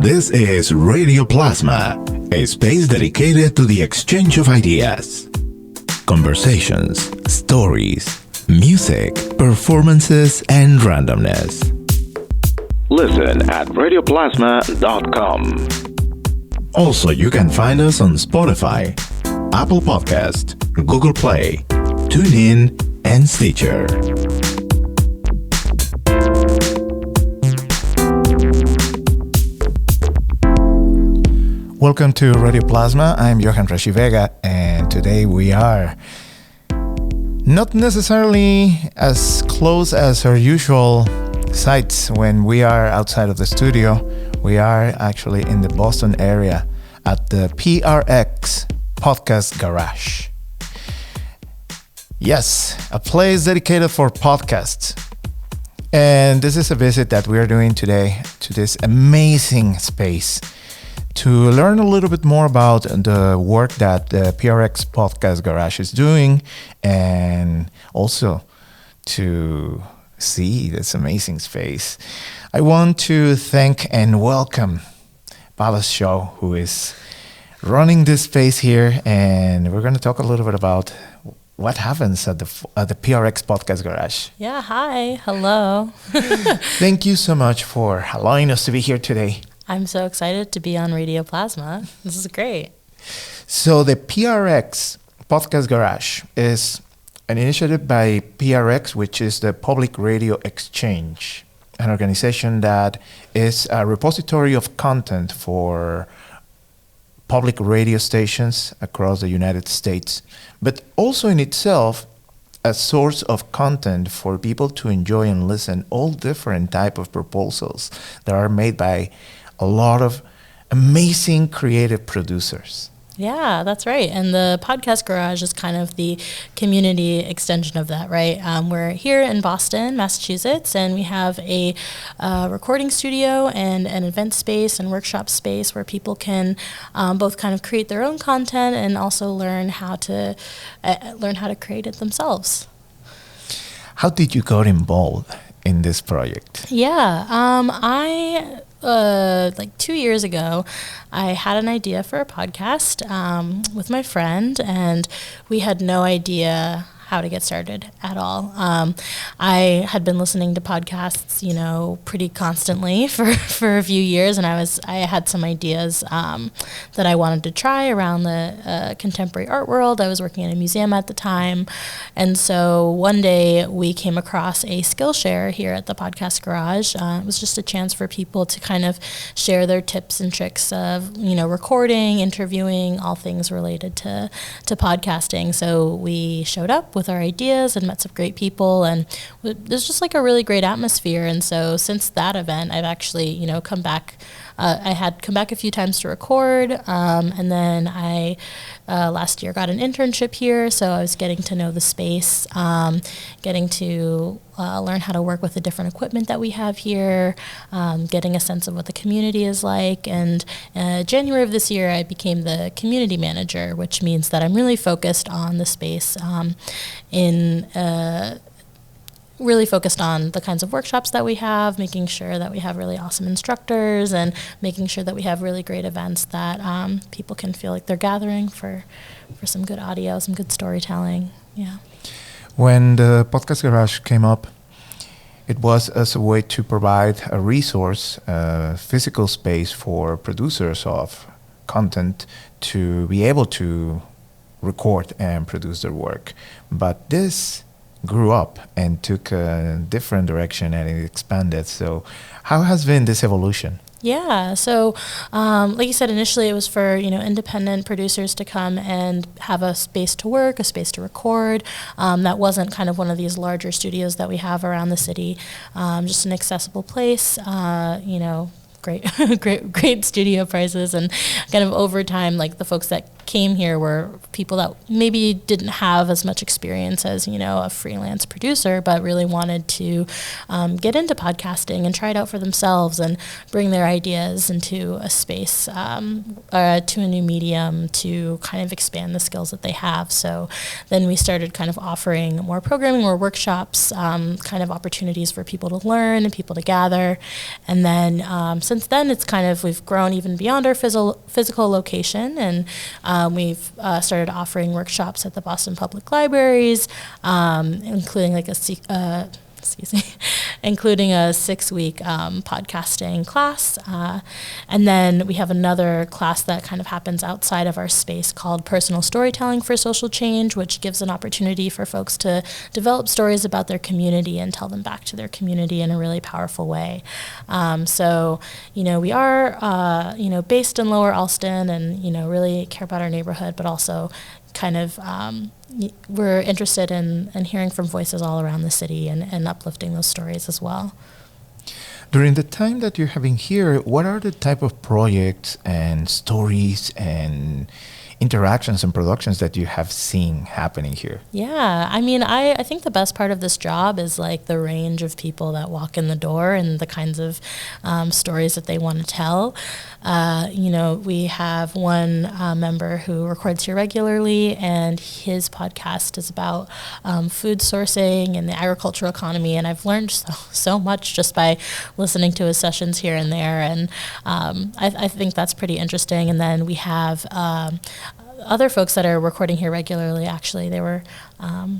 This is Radioplasma, a space dedicated to the exchange of ideas, conversations, stories, music, performances, and randomness. Listen at radioplasma.com. Also, you can find us on Spotify, Apple Podcast, Google Play, TuneIn, and Stitcher. Welcome to Radioplasma. I'm Johan Rashi Vega, and today we are not necessarily as close as our usual sites when we are outside of the studio. We are actually in the Boston area at the PRX Podcast Garage. Yes, a place dedicated for podcasts. And this is a visit that we are doing today to this amazing space to learn a little bit more about the work that the PRX Podcast Garage is doing, and also to see this amazing space. I want to thank and welcome Palace Show, who is running this space here, and we're going to talk a little bit about what happens at the PRX Podcast Garage. Yeah, hi, hello. Thank you so much for allowing us to be here today. I'm so excited to be on Radioplasma. This is great. So the PRX Podcast Garage is an initiative by PRX, which is the Public Radio Exchange, an organization that is a repository of content for public radio stations across the United States, but also in itself a source of content for people to enjoy and listen all different type of proposals that are made by a lot of amazing creative producers. Yeah, that's right. And the Podcast Garage is kind of the community extension of that, right? We're here in Boston, Massachusetts, and we have a recording studio and an event space and workshop space where people can both kind of create their own content and also learn how to create it themselves. How did you get involved in this project? Yeah, like 2 years ago, I had an idea for a podcast with my friend, and we had no idea how to get started at all. I had been listening to podcasts, pretty constantly for a few years, and I had some ideas that I wanted to try around the contemporary art world. I was working in a museum at the time, and so one day we came across a Skillshare here at the Podcast Garage. It was just a chance for people to kind of share their tips and tricks of, recording, interviewing, all things related to podcasting. So we showed up with our ideas and met some great people, and there's just like a really great atmosphere. And so since that event, I've actually, come back. I had come back a few times to record, and then I last year got an internship here, so I was getting to know the space, getting to learn how to work with the different equipment that we have here, getting a sense of what the community is like. And January of this year, I became the community manager, which means that I'm really focused on the space really focused on the kinds of workshops that we have, making sure that we have really awesome instructors, and making sure that we have really great events that people can feel like they're gathering for some good audio, some good storytelling. Yeah. When the Podcast Garage came up, it was as a way to provide a resource, a physical space for producers of content to be able to record and produce their work. But this grew up and took a different direction, and it expanded. So how has been this evolution? Yeah, so like you said, initially it was for independent producers to come and have a space to work, a space to record. That wasn't kind of one of these larger studios that we have around the city. Just an accessible place, great studio prices, and kind of over time, like the folks that came here were people that maybe didn't have as much experience as, a freelance producer, but really wanted to get into podcasting and try it out for themselves and bring their ideas into a space, to a new medium to kind of expand the skills that they have. So then we started kind of offering more programming, more workshops, kind of opportunities for people to learn and people to gather. And then since then, we've grown even beyond our physical location, and we've started offering workshops at the Boston Public Libraries, including including a 6-week podcasting class. And then we have another class that kind of happens outside of our space called Personal Storytelling for Social Change, which gives an opportunity for folks to develop stories about their community and tell them back to their community in a really powerful way. So, we are, based in Lower Alston and, really care about our neighborhood, but also kind of we're interested in hearing from voices all around the city and uplifting those stories as well. During the time that you're having here, what are the type of projects and stories and interactions and productions that you have seen happening here? Yeah, I think the best part of this job is like the range of people that walk in the door and the kinds of stories that they want to tell. We have one member who records here regularly, and his podcast is about food sourcing and the agricultural economy, and I've learned so much just by listening to his sessions here and there, and I think that's pretty interesting. And then we have other folks that are recording here regularly. Actually, they were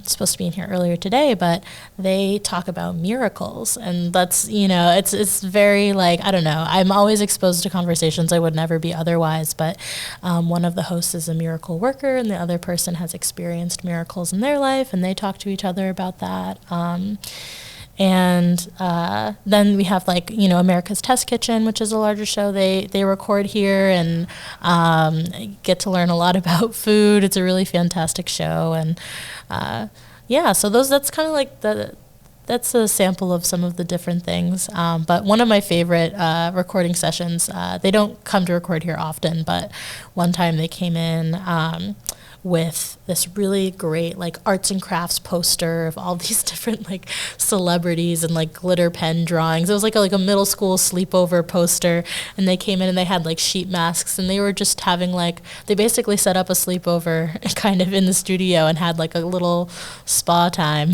supposed to be in here earlier today, but they talk about miracles, and that's, it's very I don't know, I'm always exposed to conversations I would never be otherwise, but one of the hosts is a miracle worker and the other person has experienced miracles in their life, and they talk to each other about that. And then we have America's Test Kitchen, which is a larger show. They record here and get to learn a lot about food. It's a really fantastic show. And so that's kind of that's a sample of some of the different things. But one of my favorite recording sessions, they don't come to record here often, but one time they came in with this really great arts and crafts poster of all these different celebrities and glitter pen drawings. It was like a middle school sleepover poster, and they came in and they had sheet masks, and they were just having they basically set up a sleepover kind of in the studio and had a little spa time.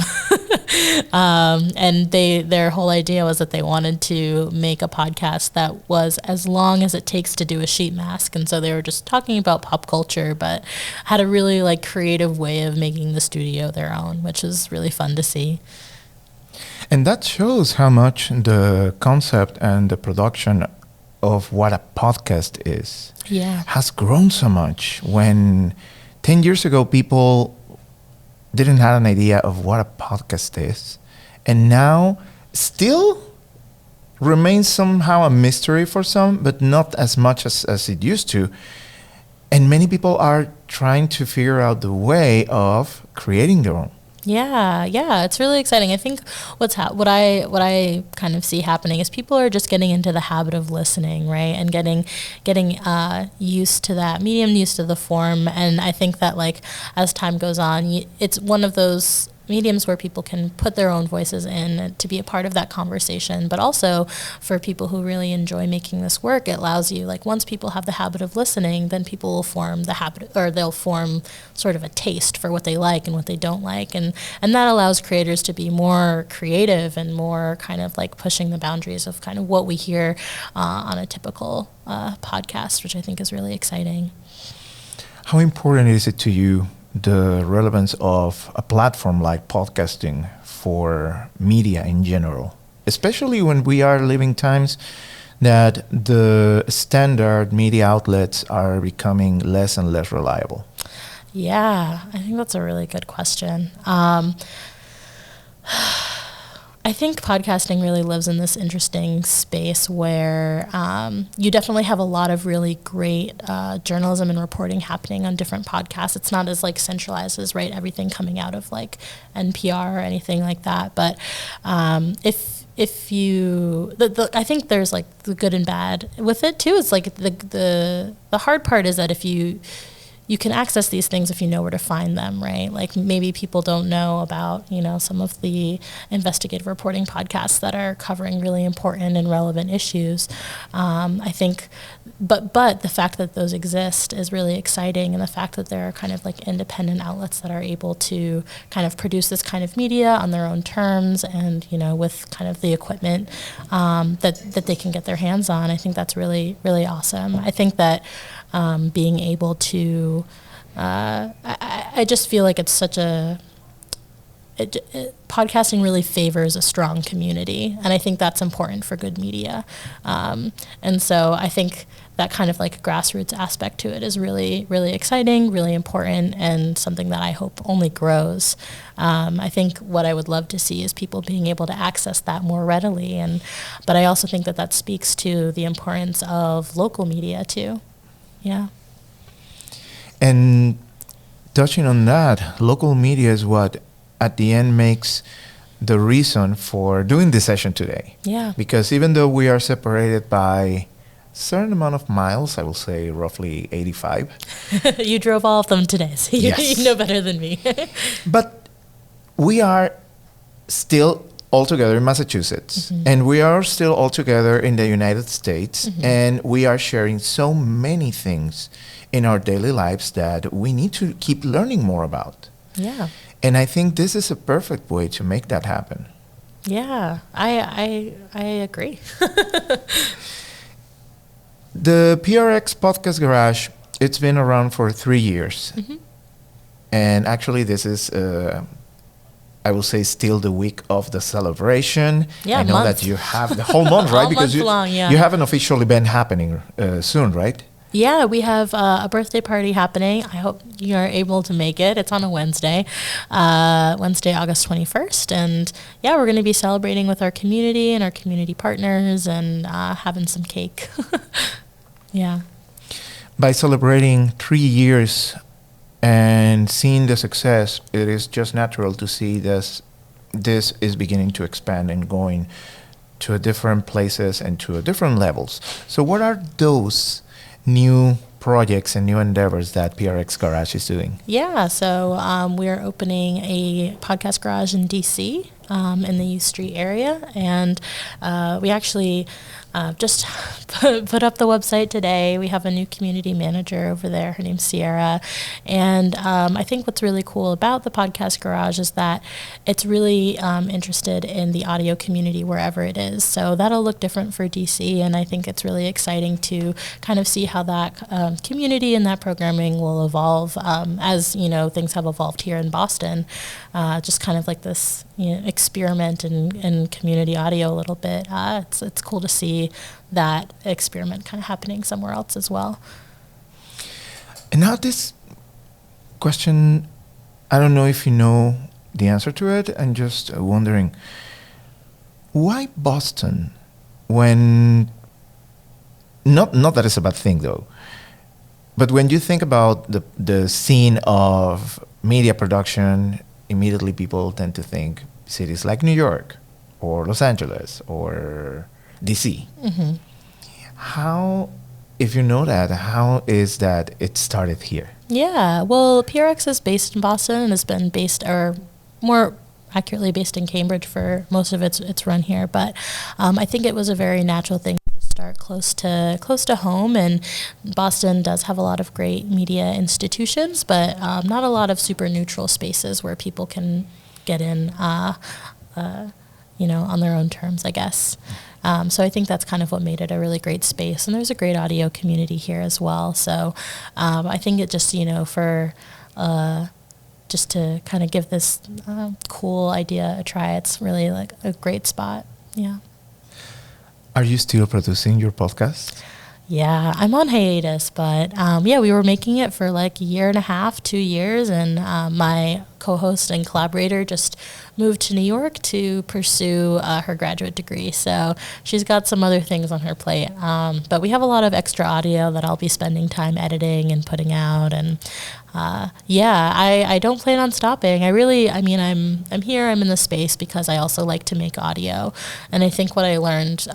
And their whole idea was that they wanted to make a podcast that was as long as it takes to do a sheet mask, and so they were just talking about pop culture, but had a really creative way of making the studio their own, which is really fun to see. And that shows how much the concept and the production of what a podcast is has grown so much. When 10 years ago people didn't have an idea of what a podcast is, and now still remains somehow a mystery for some, but not as much as it used to. And many people are trying to figure out the way of creating their own. Yeah, it's really exciting. I think what I kind of see happening is people are just getting into the habit of listening, right, and getting used to that medium, used to the form. And I think that as time goes on, it's one of those mediums where people can put their own voices in to be a part of that conversation. But also for people who really enjoy making this work, it allows you, once people have the habit of listening, then people will form the habit, or they'll form sort of a taste for what they like and what they don't like. And that allows creators to be more creative and more kind of pushing the boundaries of kind of what we hear on a typical podcast, which I think is really exciting. How important is it to you, the relevance of a platform like podcasting for media in general, especially when we are living times that the standard media outlets are becoming less and less reliable? Yeah, I think that's a really good question. I think podcasting really lives in this interesting space where you definitely have a lot of really great journalism and reporting happening on different podcasts. It's not as centralized as everything coming out of NPR or anything like that. But if you, I think there's the good and bad with it too. It's the hard part is that if you you can access these things if you know where to find them, right? Like maybe people don't know about, some of the investigative reporting podcasts that are covering really important and relevant issues. I think, but the fact that those exist is really exciting, and the fact that there are kind of like independent outlets that are able to kind of produce this kind of media on their own terms and, with kind of the equipment that they can get their hands on. I think that's really, really awesome. I think that being able to, I just feel like it's such podcasting really favors a strong community, and I think that's important for good media. And so I think that kind of like grassroots aspect to it is really, really exciting, really important, and something that I hope only grows. I think what I would love to see is people being able to access that more readily, but I also think that speaks to the importance of local media too. Yeah. And touching on that, local media is what at the end makes the reason for doing this session today. Yeah. Because even though we are separated by a certain amount of miles, I will say roughly 85. You drove all of them today, so yes. You know better than me. But we are still all together in Massachusetts, mm-hmm. and we are still all together in the United States, mm-hmm. and we are sharing so many things in our daily lives that we need to keep learning more about. Yeah. And I think this is a perfect way to make that happen. Yeah, I agree. The PRX Podcast Garage, it's been around for 3 years. Mm-hmm. And actually this is, I will say, still the week of the celebration. Yeah, I know month. that you have the whole month, right? All Because month long, yeah. You have an official event happening soon, right? Yeah, we have a birthday party happening. I hope you are able to make it. It's on a Wednesday, August 21st. And yeah, we're going to be celebrating with our community and our community partners and having some cake. Yeah. By celebrating 3 years and seeing the success, it is just natural to see this is beginning to expand and going to different places and to different levels. So what are those new projects and new endeavors that PRX Garage is doing? Yeah, so we are opening a podcast garage in DC in the U Street area, and we actually just put up the website today. We have a new community manager over there. Her name's Sierra. And I think what's really cool about the Podcast Garage is that it's really interested in the audio community wherever it is. So that'll look different for DC, and I think it's really exciting to kind of see how that community and that programming will evolve as, things have evolved here in Boston. Just kind of like this experiment in community audio a little bit. It's cool to see that experiment kind of happening somewhere else as well. And now this question, I don't know if you know the answer to it. I'm just wondering, why Boston? When not that it's a bad thing though, but when you think about the scene of media production, immediately people tend to think cities like New York or Los Angeles or DC. Mm-hmm. How, if you know that, how is that it started here? Yeah, well, PRX is based in Boston and has been based, or more accurately based in Cambridge for most of its run here. But I think it was a very natural thing to start close to home. And Boston does have a lot of great media institutions, but not a lot of super neutral spaces where people can get in, on their own terms, I guess. So I think that's kind of what made it a really great space. And there's a great audio community here as well. So I think it just, just to kind of give this cool idea a try, it's really like a great spot. Yeah. Are you still producing your podcast? Yeah, I'm on hiatus, but we were making it for like a year and a half, 2 years, and my co-host and collaborator, just moved to New York to pursue her graduate degree. So she's got some other things on her plate. But we have a lot of extra audio that I'll be spending time editing and putting out. And I don't plan on stopping. I'm here, I'm in the space because I also like to make audio. And I think what I learned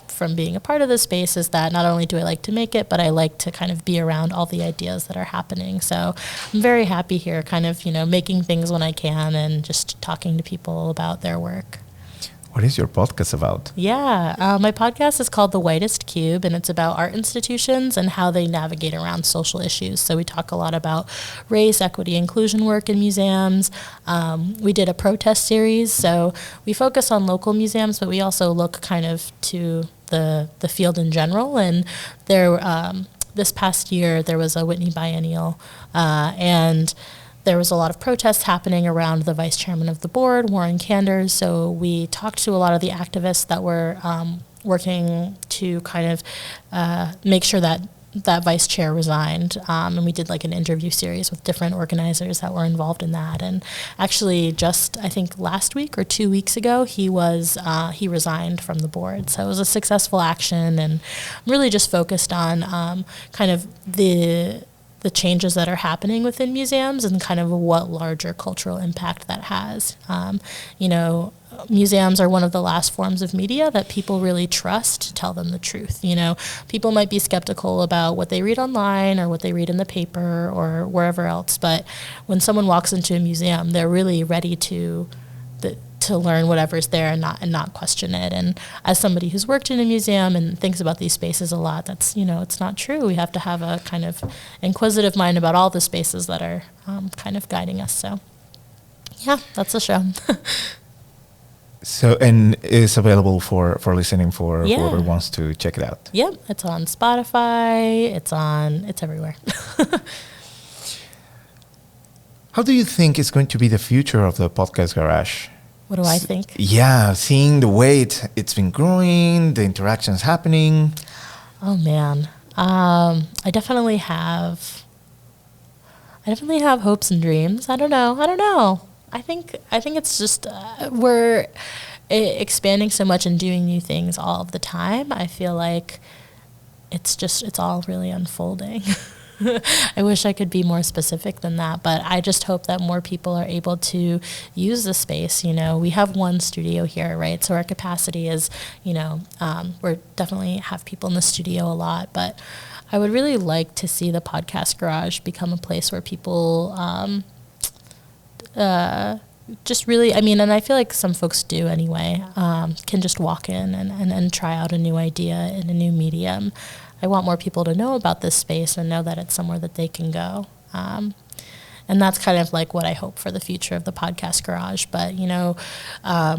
from being a part of this space is that not only do I like to make it, but I like to kind of be around all the ideas that are happening. So I'm very happy here, kind of, making things when I can and just talking to people about their work. What is your podcast about? Yeah, my podcast is called The Whitest Cube, and it's about art institutions and how they navigate around social issues. So we talk a lot about race, equity, inclusion work in museums. We did a protest series, so we focus on local museums, but we also look kind of to the field in general. And this past year, there was a Whitney Biennial, and there was a lot of protests happening around the vice chairman of the board, Warren Kanders. So we talked to a lot of the activists that were working to kind of make sure that vice chair resigned. And we did like an interview series with different organizers that were involved in that. And actually just, I think last week or 2 weeks ago, he resigned from the board. So it was a successful action, and really just focused on kind of the changes that are happening within museums and kind of what larger cultural impact that has. Museums are one of the last forms of media that people really trust to tell them the truth. People might be skeptical about what they read online or what they read in the paper or wherever else, but when someone walks into a museum, they're really ready to learn whatever's there and not question it. And as somebody who's worked in a museum and thinks about these spaces a lot, that's, it's not true. We have to have a kind of inquisitive mind about all the spaces that are kind of guiding us. So yeah, that's the show. So, and it's available for listening for whoever wants to check it out. Yep, it's on Spotify, it's everywhere. How do you think is going to be the future of the Podcast Garage? What do I think? Yeah, seeing the way it's been growing, the interactions happening. Oh man, I definitely have hopes and dreams. I don't know. I think it's just we're expanding so much and doing new things all of the time. I feel like it's all really unfolding. I wish I could be more specific than that, but I just hope that more people are able to use the space. We have one studio here, right? So our capacity is, we're definitely have people in the studio a lot, but I would really like to see the Podcast Garage become a place where people just really, and I feel like some folks do anyway, can just walk in and try out a new idea in a new medium. I want more people to know about this space and know that it's somewhere that they can go. And that's kind of like what I hope for the future of the Podcast Garage. But,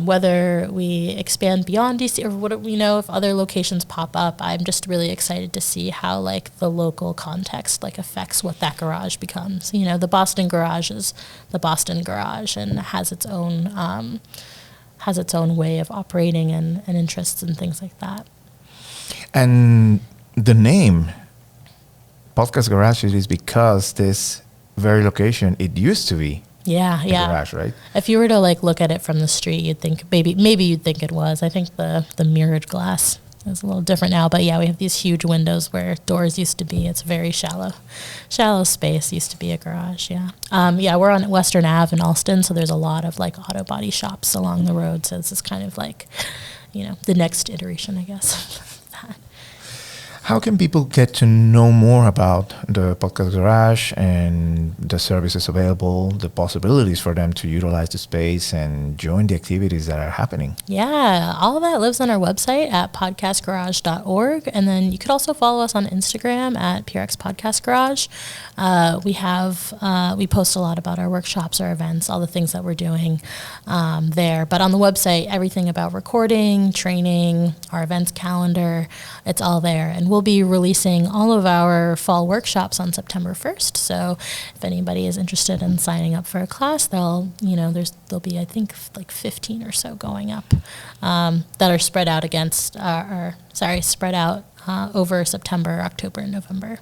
whether we expand beyond DC or if other locations pop up, I'm just really excited to see how like the local context like affects what that garage becomes. The Boston Garage is the Boston Garage and has its own way of operating and interests and things like that. And the name Podcast Garage is because this very location it used to be garage, right? If you were to like look at it from the street, you'd think maybe you'd think it was. I think the mirrored glass is a little different now, but yeah, we have these huge windows where doors used to be. It's a very shallow space. Used to be a garage. We're on Western Ave in Allston, so there's a lot of like auto body shops along the road. So this is kind of like the next iteration, I guess. How can people get to know more about the Podcast Garage and the services available, the possibilities for them to utilize the space and join the activities that are happening? Yeah, all of that lives on our website at podcastgarage.org. And then you could also follow us on Instagram at PRX Podcast Garage. We post a lot about our workshops, our events, all the things that we're doing there. But on the website, everything about recording, training, our events calendar, it's all there. And we'll be releasing all of our fall workshops on September 1st. So if anybody is interested in signing up for a class, there'll be, I think, like 15 or so going up that are spread out over September, October, and November.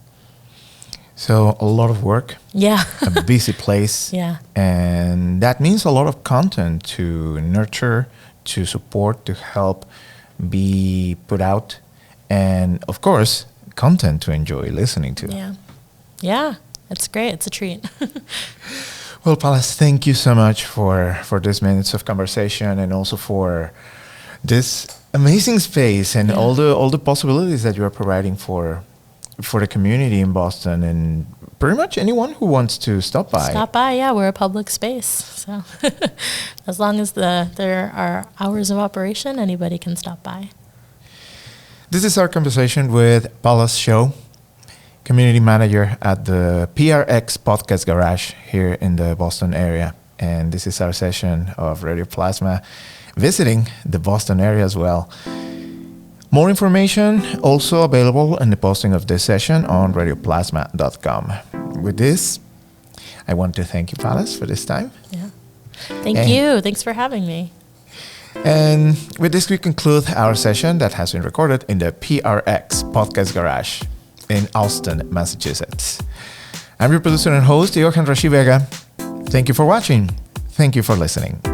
So a lot of work, Yeah. a busy place. Yeah. And that means a lot of content to nurture, to support, to help be put out. And of course, content to enjoy listening to. Yeah. Yeah. It's great. It's a treat. Well, Palas, thank you so much for these minutes of conversation and also for this amazing space and all the possibilities that you are providing for the community in Boston and pretty much anyone who wants to stop by. Stop by. Yeah. We're a public space. So as long as there are hours of operation, anybody can stop by. This is our conversation with Palas Show, community manager at the PRX Podcast Garage here in the Boston area. And this is our session of Radioplasma, visiting the Boston area as well. More information also available in the posting of this session on radioplasma.com. With this, I want to thank you, Palas, for this time. Yeah. Thank you. Thanks for having me. And with this, we conclude our session that has been recorded in the PRX Podcast Garage in Allston, Massachusetts. I'm your producer and host, Johan Rashi Vega. Thank you for watching. Thank you for listening.